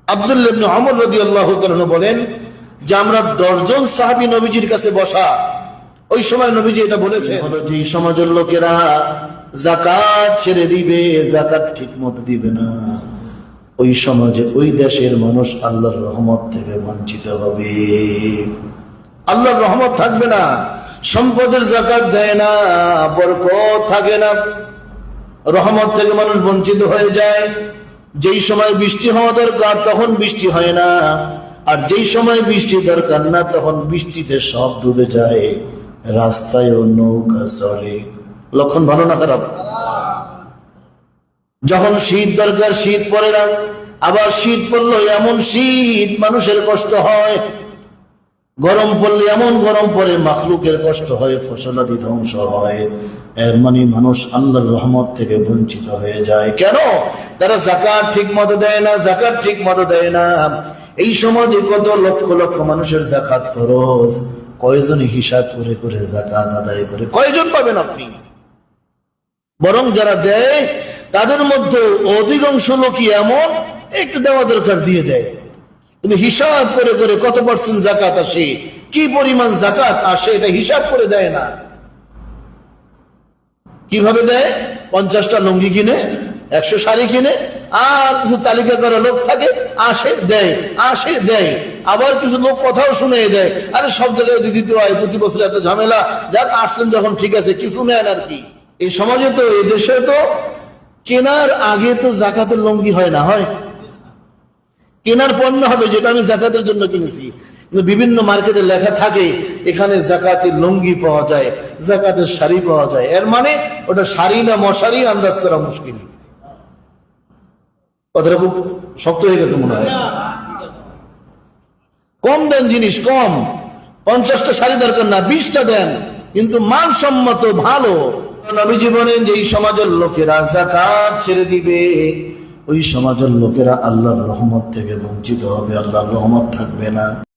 আব্দুল্লাহ ইবনে ওমর রাদিয়াল্লাহু তাআলা বলেন যে আমরা 10 জন সাহাবী নবীজির কাছে বসা, ওই সময় নবীজি এটা বলেছেন যে সমাজের লোকেরা যাকাত ছেড়ে দিবে, যাকাত ঠিকমতো দিবে না, ওই সমাজে ওই দেশের মানুষ আল্লাহর রহমত থেকে বঞ্চিত হবে, আল্লাহর রহমত থাকবে না, সম্পদের যাকাত দেয় না, বরকত থাকে না, রহমত থেকে মানুষ বঞ্চিত হয়ে যায়। যেই সময় বৃষ্টি হওয়া দরকার তখন বৃষ্টি হয় না, আর যেই সময় বৃষ্টি দরকার না তখন বৃষ্টিতে সব ডুবে যায়, রাস্তায় নৌকা চলে। লক্ষণ ভালো না খারাপ? যখন শীত দরকার শীত পড়ে না, আবার শীত পড়লো এমন শীত মানুষের কষ্ট হয়, গরম পড়লে এমন গরম পড়ে মাখলুকের কষ্ট হয়, ফসলাদি ধ্বংস হয়। এর মানে মানুষ আল্লাহর রহমত থেকে বঞ্চিত হয়ে যায়। কেন? তারা যাকাত ঠিক মতো দেয় না, যাকাত ঠিক মতো দেয় না। এই সমাজে কত লক্ষ লক্ষ মানুষের যাকাত ফরজ, কয়জন হিসাব করে করে যাকাত আদায় করে, কয়জন পাবেন আপনি? বরং যারা দেয় তাদের মধ্যে অধিকাংশ লোকই এমন একটু দেওয়া দরকার দিয়ে দেয়, কিন্তু হিসাব করে করে কত পার্সেন্ট যাকাত আসে, কি পরিমাণ যাকাত আসে এটা হিসাব করে দেয় না। কিভাবে দেয়? 50টা লুঙ্গি কিনে, 100 শাড়ি কিনে, আর কিছু তালিকা করা লোক থাকে, আসে দেয়, আসে দেয়। আবার কিছু লোক কথাও শুনে দেয়, আরে সব জায়গায় দিতে হয়, প্রতি বছর এত ঝামেলা, যাক আসছেন যখন ঠিক আছে, কিছু নেন আর কি। এই সমাজে তো, এই দেশে তো কেনার আগে তো যাকাতের লুঙ্গি হয় না, হয় কেনার পণ্য হবে যেটা আমি যাকাতের জন্য কিনেছি, কিন্তু বিভিন্ন মার্কেটে লেখা থাকে এখানে যাকাতের লুঙ্গি পাওয়া যায়, যাকাতের শাড়ি পাওয়া যায়। এর মানে ওটা শাড়ি না মশারি আন্দাজ করা মুশকিল। কথাটা খুব শক্ত হয়ে গেছে মনে হয়। কম দেন জিনিস, কম, 50টা শাড়ি দরকার না, 20টা দেন, কিন্তু মানসম্মত ভালো। নবীজি বলেন যে এই সমাজের লোকেরা যাকাত ছেড়ে দিবে, ওই সমাজের লোকেরা আল্লাহর রহমত থেকে বঞ্চিত হবে, আল্লাহর রহমত থাকবে না।